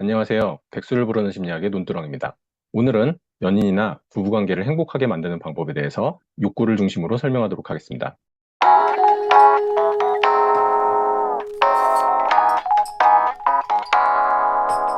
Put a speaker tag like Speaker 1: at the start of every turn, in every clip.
Speaker 1: 안녕하세요. 백수를 부르는 심리학의 논두렁입니다. 오늘은 연인이나 부부관계를 행복하게 만드는 방법에 대해서 욕구를 중심으로 설명하도록 하겠습니다.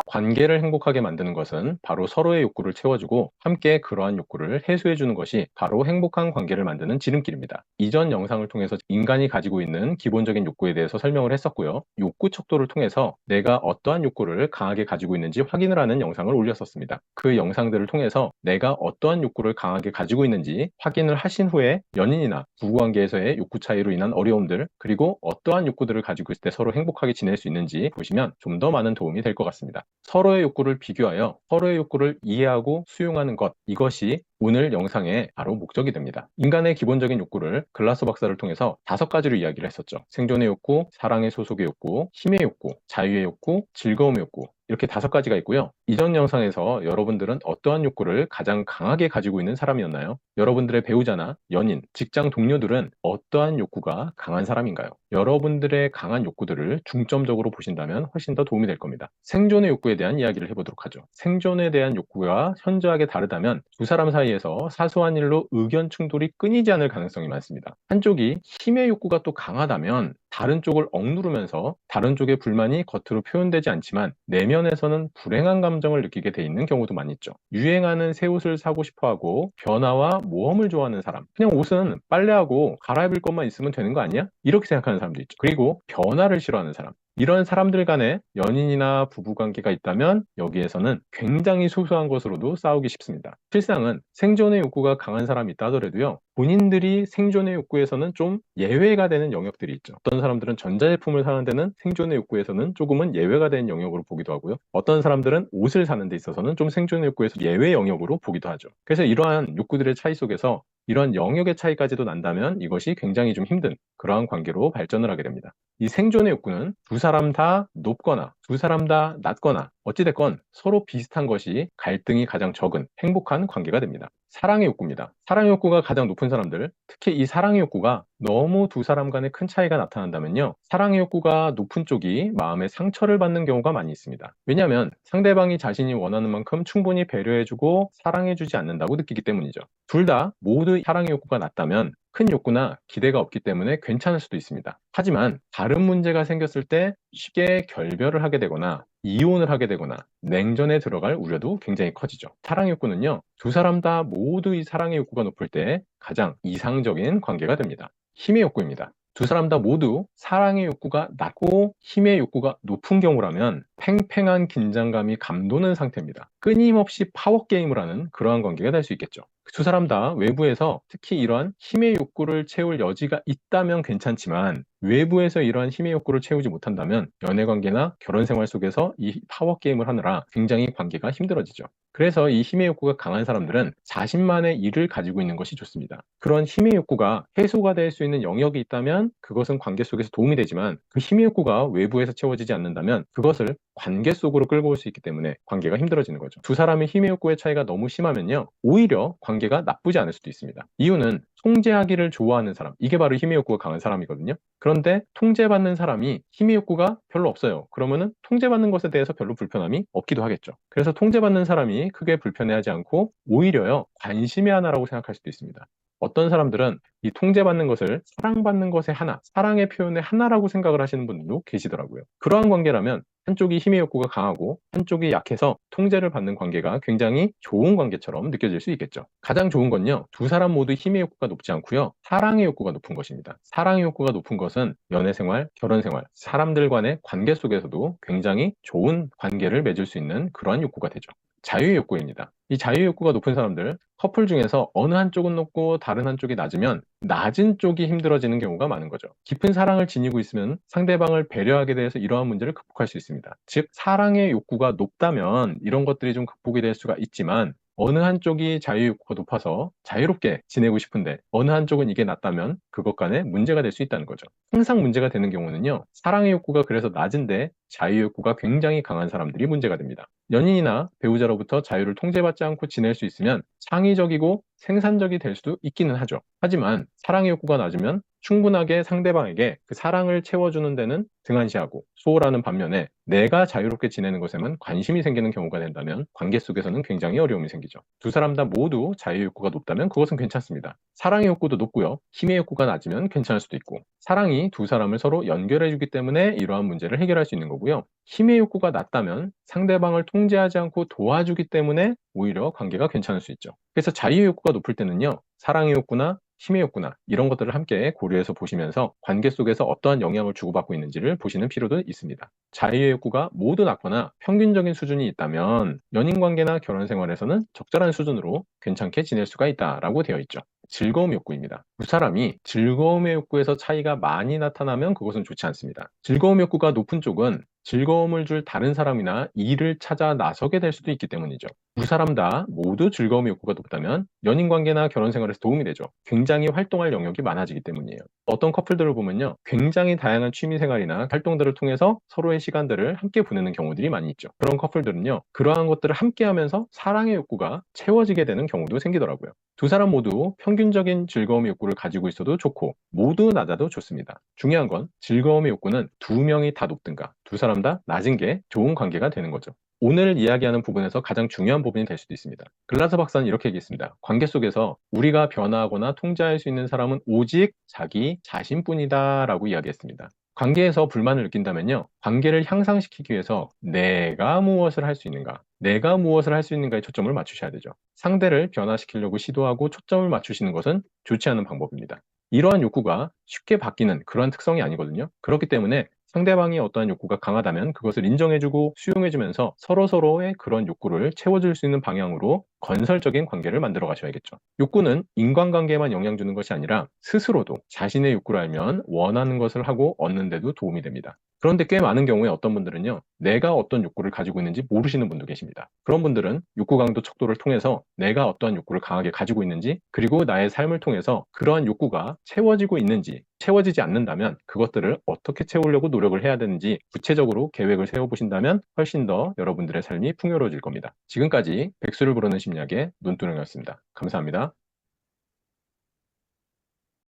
Speaker 1: 관계를 행복하게 만드는 것은 바로 서로의 욕구를 채워주고 함께 그러한 욕구를 해소해주는 것이 바로 행복한 관계를 만드는 지름길입니다. 이전 영상을 통해서 인간이 가지고 있는 기본적인 욕구에 대해서 설명을 했었고요. 욕구 척도를 통해서 내가 어떠한 욕구를 강하게 가지고 있는지 확인을 하는 영상을 올렸었습니다. 그 영상들을 통해서 내가 어떠한 욕구를 강하게 가지고 있는지 확인을 하신 후에 연인이나 부부관계에서의 욕구 차이로 인한 어려움들, 그리고 어떠한 욕구들을 가지고 있을 때 서로 행복하게 지낼 수 있는지 보시면 좀 더 많은 도움이 될 것 같습니다. 서로의 욕구를 비교하여 서로의 욕구를 이해하고 수용하는 것, 이것이 오늘 영상의 바로 목적이 됩니다. 인간의 기본적인 욕구를 글라서 박사를 통해서 5가지로 이야기를 했었죠. 생존의 욕구, 사랑의 소속의 욕구, 힘의 욕구, 자유의 욕구, 즐거움의 욕구, 이렇게 5가지가 있고요. 이전 영상에서 여러분들은 어떠한 욕구를 가장 강하게 가지고 있는 사람이었나요? 여러분들의 배우자나 연인, 직장 동료들은 어떠한 욕구가 강한 사람인가요? 여러분들의 강한 욕구들을 중점적으로 보신다면 훨씬 더 도움이 될 겁니다. 생존의 욕구에 대한 이야기를 해보도록 하죠. 생존에 대한 욕구가 현저하게 다르다면 두 사람 사이에서 사소한 일로 의견 충돌이 끊이지 않을 가능성이 많습니다. 한쪽이 힘의 욕구가 또 강하다면 다른 쪽을 억누르면서 다른 쪽의 불만이 겉으로 표현되지 않지만 내면에서는 불행한 감정을 느끼게 돼 있는 경우도 많이 있죠. 유행하는 새 옷을 사고 싶어 하고 변화와 모험을 좋아하는 사람, 그냥 옷은 빨래하고 갈아입을 것만 있으면 되는 거 아니야? 이렇게 생각하는 사람도 있죠. 그리고 변화를 싫어하는 사람, 이런 사람들 간에 연인이나 부부관계가 있다면 여기에서는 굉장히 소소한 것으로도 싸우기 쉽습니다. 실상은 생존의 욕구가 강한 사람이 있다 하더라도요, 본인들이 생존의 욕구에서는 좀 예외가 되는 영역들이 있죠. 어떤 사람들은 전자제품을 사는 데는 생존의 욕구에서는 조금은 예외가 되는 영역으로 보기도 하고요. 어떤 사람들은 옷을 사는 데 있어서는 좀 생존의 욕구에서 예외 영역으로 보기도 하죠. 그래서 이러한 욕구들의 차이 속에서 이런 영역의 차이까지도 난다면 이것이 굉장히 좀 힘든 그러한 관계로 발전을 하게 됩니다. 이 생존의 욕구는 두 사람 다 높거나 두 사람 다 낮거나 어찌됐건 서로 비슷한 것이 갈등이 가장 적은 행복한 관계가 됩니다. 사랑의 욕구입니다. 사랑의 욕구가 가장 높은 사람들, 특히 이 사랑의 욕구가 너무 두 사람 간에 큰 차이가 나타난다면요, 사랑의 욕구가 높은 쪽이 마음의 상처를 받는 경우가 많이 있습니다. 왜냐하면 상대방이 자신이 원하는 만큼 충분히 배려해주고 사랑해주지 않는다고 느끼기 때문이죠. 둘 다 모두 사랑의 욕구가 낮다면 큰 욕구나 기대가 없기 때문에 괜찮을 수도 있습니다. 하지만 다른 문제가 생겼을 때 쉽게 결별을 하게 되거나 이혼을 하게 되거나 냉전에 들어갈 우려도 굉장히 커지죠. 사랑의 욕구는요, 두 사람 다 모두 이 사랑의 욕구가 높을 때 가장 이상적인 관계가 됩니다. 힘의 욕구입니다. 두 사람 다 모두 사랑의 욕구가 낮고 힘의 욕구가 높은 경우라면 팽팽한 긴장감이 감도는 상태입니다. 끊임없이 파워게임을 하는 그러한 관계가 될 수 있겠죠. 두 사람 다 외부에서 특히 이러한 힘의 욕구를 채울 여지가 있다면 괜찮지만 외부에서 이러한 힘의 욕구를 채우지 못한다면 연애관계나 결혼생활 속에서 이 파워게임을 하느라 굉장히 관계가 힘들어지죠. 그래서 이 힘의 욕구가 강한 사람들은 자신만의 일을 가지고 있는 것이 좋습니다. 그런 힘의 욕구가 해소가 될 수 있는 영역이 있다면 그것은 관계 속에서 도움이 되지만 그 힘의 욕구가 외부에서 채워지지 않는다면 그것을 관계 속으로 끌고 올 수 있기 때문에 관계가 힘들어지는 거죠. 두 사람의 힘의 욕구의 차이가 너무 심하면요, 오히려 관계가 나쁘지 않을 수도 있습니다. 이유는 통제하기를 좋아하는 사람, 이게 바로 힘의 욕구가 강한 사람이거든요. 그런데 통제받는 사람이 힘의 욕구가 별로 없어요. 그러면은 통제받는 것에 대해서 별로 불편함이 없기도 하겠죠. 그래서 통제받는 사람이 크게 불편해하지 않고 오히려요, 관심의 하나라고 생각할 수도 있습니다. 어떤 사람들은 이 통제받는 것을 사랑받는 것의 하나, 사랑의 표현의 하나라고 생각을 하시는 분들도 계시더라고요. 그러한 관계라면 한쪽이 힘의 욕구가 강하고 한쪽이 약해서 통제를 받는 관계가 굉장히 좋은 관계처럼 느껴질 수 있겠죠. 가장 좋은 건요, 두 사람 모두 힘의 욕구가 높지 않고요, 사랑의 욕구가 높은 것입니다. 사랑의 욕구가 높은 것은 연애생활, 결혼생활, 사람들 간의 관계 속에서도 굉장히 좋은 관계를 맺을 수 있는 그러한 욕구가 되죠. 자유의 욕구입니다. 이 자유의 욕구가 높은 사람들, 커플 중에서 어느 한쪽은 높고 다른 한쪽이 낮으면 낮은 쪽이 힘들어지는 경우가 많은 거죠. 깊은 사랑을 지니고 있으면 상대방을 배려하게 돼서 이러한 문제를 극복할 수 있습니다. 즉, 사랑의 욕구가 높다면 이런 것들이 좀 극복이 될 수가 있지만 어느 한쪽이 자유욕구가 높아서 자유롭게 지내고 싶은데 어느 한쪽은 이게 낮다면 그것 간에 문제가 될 수 있다는 거죠. 항상 문제가 되는 경우는요, 사랑의 욕구가 그래서 낮은데 자유욕구가 굉장히 강한 사람들이 문제가 됩니다. 연인이나 배우자로부터 자유를 통제받지 않고 지낼 수 있으면 창의적이고 생산적이 될 수도 있기는 하죠. 하지만 사랑의 욕구가 낮으면 충분하게 상대방에게 그 사랑을 채워주는 데는 등한시하고 소홀하는 반면에 내가 자유롭게 지내는 것에만 관심이 생기는 경우가 된다면 관계 속에서는 굉장히 어려움이 생기죠. 두 사람 다 모두 자유 욕구가 높다면 그것은 괜찮습니다. 사랑의 욕구도 높고요. 힘의 욕구가 낮으면 괜찮을 수도 있고, 사랑이 두 사람을 서로 연결해 주기 때문에 이러한 문제를 해결할 수 있는 거고요. 힘의 욕구가 낮다면 상대방을 통제하지 않고 도와주기 때문에 오히려 관계가 괜찮을 수 있죠. 그래서 자유의 욕구가 높을 때는요, 사랑의 욕구나 힘의 욕구나 이런 것들을 함께 고려해서 보시면서 관계 속에서 어떠한 영향을 주고받고 있는지를 보시는 필요도 있습니다. 자유의 욕구가 모두 낮거나 평균적인 수준이 있다면 연인 관계나 결혼 생활에서는 적절한 수준으로 괜찮게 지낼 수가 있다라고 되어 있죠. 즐거움 욕구입니다. 두 사람이 즐거움의 욕구에서 차이가 많이 나타나면 그것은 좋지 않습니다. 즐거움 욕구가 높은 쪽은 즐거움을 줄 다른 사람이나 일을 찾아 나서게 될 수도 있기 때문이죠. 두 사람 다 모두 즐거움의 욕구가 높다면 연인 관계나 결혼 생활에서 도움이 되죠. 굉장히 활동할 영역이 많아지기 때문이에요. 어떤 커플들을 보면요, 굉장히 다양한 취미 생활이나 활동들을 통해서 서로의 시간들을 함께 보내는 경우들이 많이 있죠. 그런 커플들은요, 그러한 것들을 함께 하면서 사랑의 욕구가 채워지게 되는 경우도 생기더라고요. 두 사람 모두 평균적인 즐거움의 욕구를 가지고 있어도 좋고 모두 낮아도 좋습니다. 중요한 건 즐거움의 욕구는 두 명이 다 높든가 두 사람 다 낮은 게 좋은 관계가 되는 거죠. 오늘 이야기하는 부분에서 가장 중요한 부분이 될 수도 있습니다. 글라서 박사는 이렇게 얘기했습니다. 관계 속에서 우리가 변화하거나 통제할 수 있는 사람은 오직 자기 자신뿐이다 라고 이야기했습니다. 관계에서 불만을 느낀다면요, 관계를 향상시키기 위해서 내가 무엇을 할 수 있는가, 내가 무엇을 할 수 있는가에 초점을 맞추셔야 되죠. 상대를 변화시키려고 시도하고 초점을 맞추시는 것은 좋지 않은 방법입니다. 이러한 욕구가 쉽게 바뀌는 그러한 특성이 아니거든요. 그렇기 때문에 상대방이 어떠한 욕구가 강하다면 그것을 인정해주고 수용해주면서 서로서로의 그런 욕구를 채워줄 수 있는 방향으로 건설적인 관계를 만들어 가셔야겠죠. 욕구는 인간관계에만 영향 주는 것이 아니라 스스로도 자신의 욕구를 알면 원하는 것을 하고 얻는 데도 도움이 됩니다. 그런데 꽤 많은 경우에 어떤 분들은요, 내가 어떤 욕구를 가지고 있는지 모르시는 분도 계십니다. 그런 분들은 욕구 강도 척도를 통해서 내가 어떠한 욕구를 강하게 가지고 있는지, 그리고 나의 삶을 통해서 그러한 욕구가 채워지고 있는지, 채워지지 않는다면 그것들을 어떻게 채우려고 노력을 해야 되는지 구체적으로 계획을 세워보신다면 훨씬 더 여러분들의 삶이 풍요로워질 겁니다. 지금까지 백수를 부르는 심리학의 논두렁이었습니다. 감사합니다.